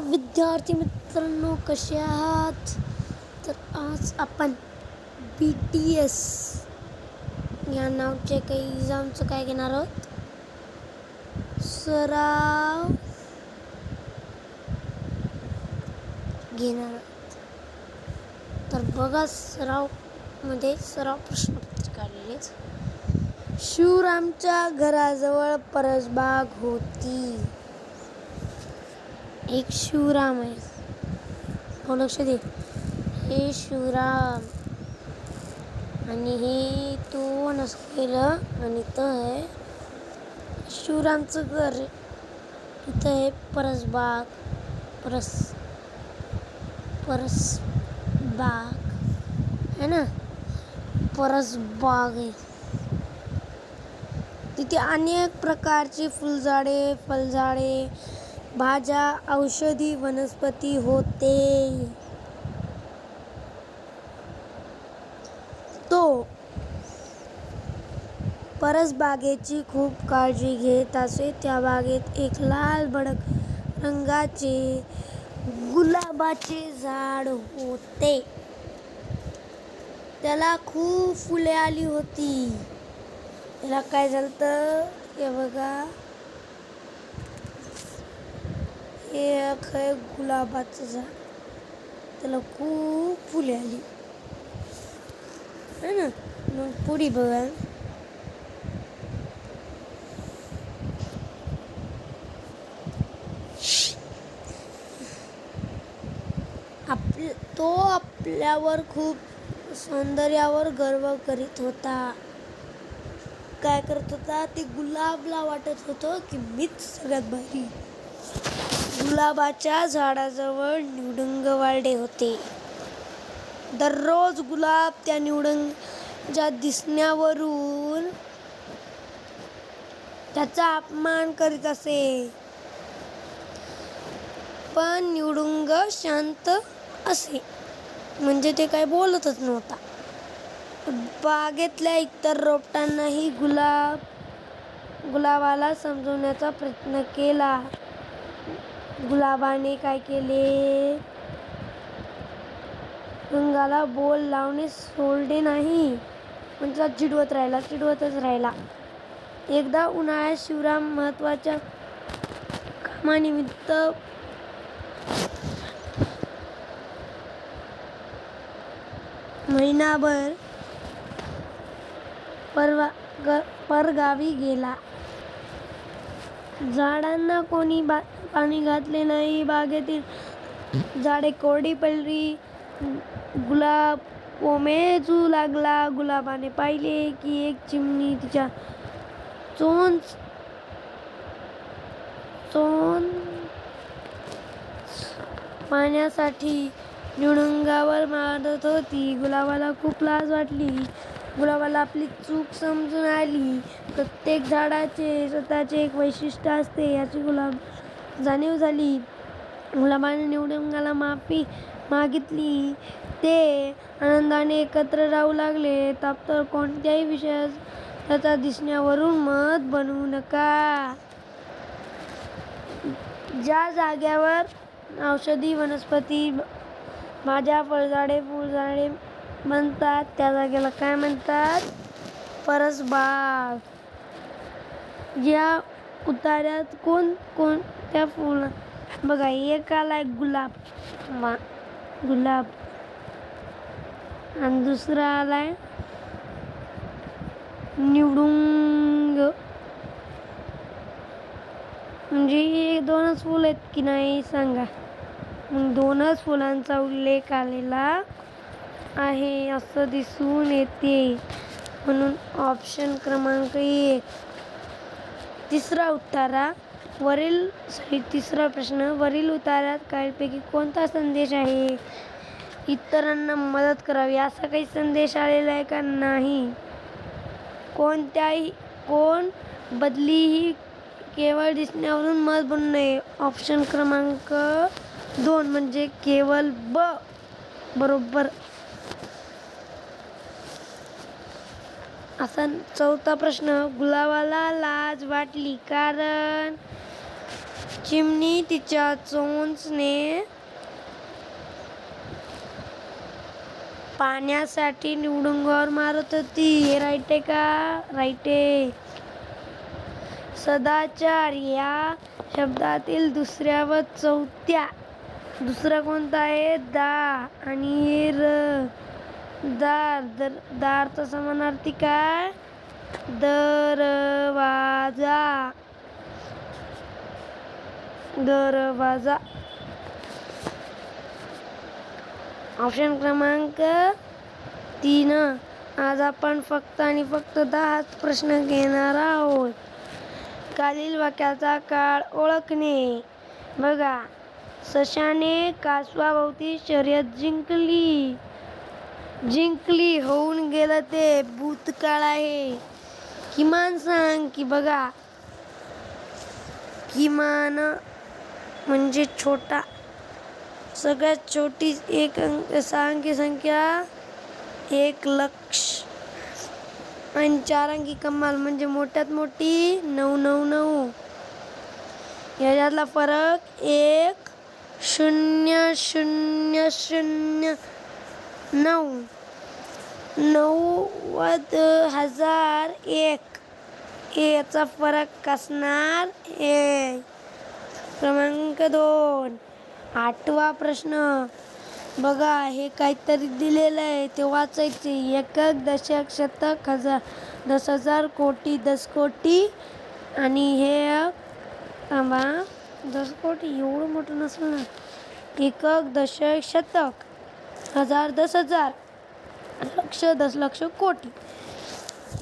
विद्यार्थी मित्रांनो, कसे आहात? तर आज आपण BTS या नावाचे काही एक्झामचं काय घेणार आहोत, सराव घेणार आहोत. तर बघा, सराव प्रश्नपत्रिका काढलेले. शिवरामच्या घराजवळ परसबाग होती. एक शिवराम आहे, हो लक्ष दे, हे शिवराम आणि हे तो नसलेलं आणि इथं आहे शिवरामचं घर. इथं आहे परसबाग, परसबाग है ना, परसबाग आहे. तिथे अनेक प्रकारची फुलझाडे, फळझाडे, भाज्या, औषधी वनस्पती होते. तो परसबागेची खूप काळजी घेत असे. त्या बागेत एक लाल भडक रंगाचे गुलाबाचे झाड होते. त्याला खूप फुले आली होती. त्याला काय झालं, हे बघा, हे आहे गुलाबाचं झाड. त्याला खूप फुले आली है ना. मग पुढे बघा, तो आपल्यावर खूप सौंदर्यावर गर्व करीत होता. काय करत होता, ते गुलाबला वाटत होतं की मीच सगळ्यात भारी. गुलाबाच्या झाडाजवळ निवडुंग वाढले होते. दररोज गुलाब त्या निवडुंगाच्या दिसण्यावरून त्याचा अपमान करीत असे, पण निवडुंग शांत असे, म्हणजे ते काय बोलतच नव्हता. बागेतल्या इतर रोपट्यांनाही गुलाबाला समजवण्याचा प्रयत्न केला. गुलाबाने काय केले, निवडुंगाला बोल लावणे सोडले नाही, म्हणजे चिडवतच राहिला. एकदा उन्हाळ्यात शिवराम महत्त्वाच्या कामानिमित्त महिनाभर परगावी गेला. झाडांना कोणी पाणी घातले नाही. बागेतील झाडे कोरडी पडली. गुलाब कोमेजू लागला. गुलाबाने पाहिले की एक चिमणी तिच्या चोच पाण्यासाठी निवडुंगावर मारत होती. गुलाबाला खूप लाज वाटली. गुलाबाला आपली चूक समजून आली. प्रत्येक झाडाचे स्वतःचे एक वैशिष्ट्य असते याची गुलाबाला जाणीव झाली. गुलाबाने निवडुंगाला माफी मागितली. ते आनंदाने एकत्र राहू लागले. तर कोणत्याही विषयात त्याच्या दिसण्यावरून मत बनवू नका. ज्या जागेवर औषधी वनस्पती, भाज्या, फळझाडे, फुलझाडे बनतात त्या जागेला काय म्हणतात, परसबाग. या उतार्यात कोणत्या फुला, बघा, एक आलाय गुलाब आणि दुसरा आलाय निवडुंग. म्हणजे दोनच फुल आहेत की नाही सांगा. मग दोनच फुलांचा उल्लेख आलेला आहे असं दिसून येते, म्हणून ऑप्शन क्रमांक 1. तिसरा प्रश्न, वरील उतार्यात खालीलपैकी कोणता संदेश आहे? इतरांना मदत करावी असा काही संदेश आलेला आहे का? नाही. कोण बदली केवळ दिसण्यावरून मत बनवू नये. ऑप्शन क्रमांक 2 म्हणजे केवळ बरोबर. असा 4था प्रश्न, गुलाबाला लाज वाटली कारण चिमणी तिच्या चोचने पाण्यासाठी निवडुंगावर मारत होती. हे राईट आहे का? राईट आहे. सदाचार या शब्दातील दुसऱ्या व चौथ्या दुसरा कोणता आहे? दा आणि र. दार. दारचा समानार्थी काय? दरवाजा. दरवाजा. ऑप्शन क्रमांक 3. आज आपण फक्त आणि फक्त 10 प्रश्न घेणार आहोत. खालील वाक्याचा काळ ओळखणे. बघा, सशाने कासवाभोवती शर्यत जिंकली. जिंकली होऊन गेलं ते भूतकाळ आहे. किमान सांग की. बघा, किमान म्हणजे छोटा. सगळ्यात छोटी एक अंकी संख्या 1,00,000 आणि 4 अंकी कमाल म्हणजे मोठ्यात मोठी 999. याच्यातला फरक 1,000,009. 90,001. याचा फरक असणार आहे. क्रमांक 2. 8वा प्रश्न. बघा, हे काहीतरी दिलेलं आहे ते वाचायचे. एकक, दशक, शतक, हजार, 10,000, कोटी, 10 कोटी आणि हे 10 कोटी एवढं मोठं नसलं ना. एकक, दशक, शतक, हजार, 10,000, लक्ष, 10 लक्ष, कोटी.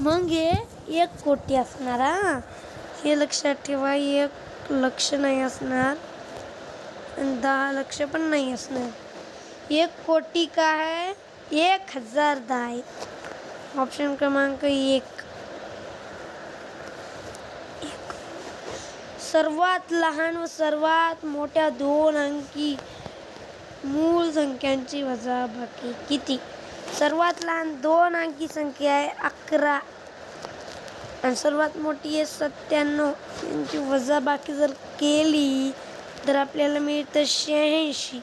मग हे 1 कोटी असणार. हे लक्षात ठेवा. 1,00,000 नाही असणार आणि 10 लक्ष पण नाही असणार. 1 कोटी काय आहे? 1,010 आहे. ऑप्शन क्रमांक 1. सर्वात लहान व सर्वात मोठ्या 2 अंकी मूळ संख्यांची वजाबाकी किती? सर्वात लहान 2 अंकी संख्या आहे 11 आणि सर्वात मोठी आहे 97. यांची वजाबाकी जर केली तर आपल्याला मिळतं 86.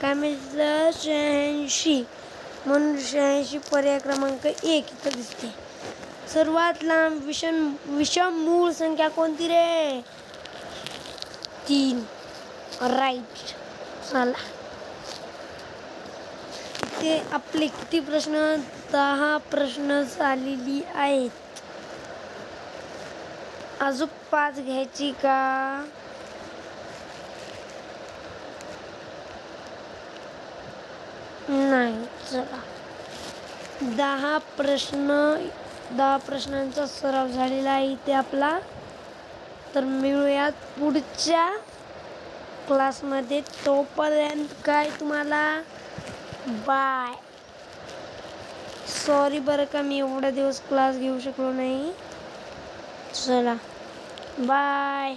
काय मिळतं? 86. म्हणून 86 पर्याय क्रमांक 1 इथं दिसते. सर्वात लांब विषम मूळ संख्या कोणती रे? 3. राईट. चला, ते आपले किती प्रश्न? 10 प्रश्न झालेली आहेत. अजून 5 घ्यायची का? नाही. चला, 10 प्रश्नांचा सराव झालेला आहे इथे आपला. तर मिळूयात पुढच्या क्लासमध्ये. तोपर्यंत काय तुम्हाला बाय. सॉरी बरं का, मी एवढा दिवस क्लास घेऊ शकलो नाही. चला, बाय.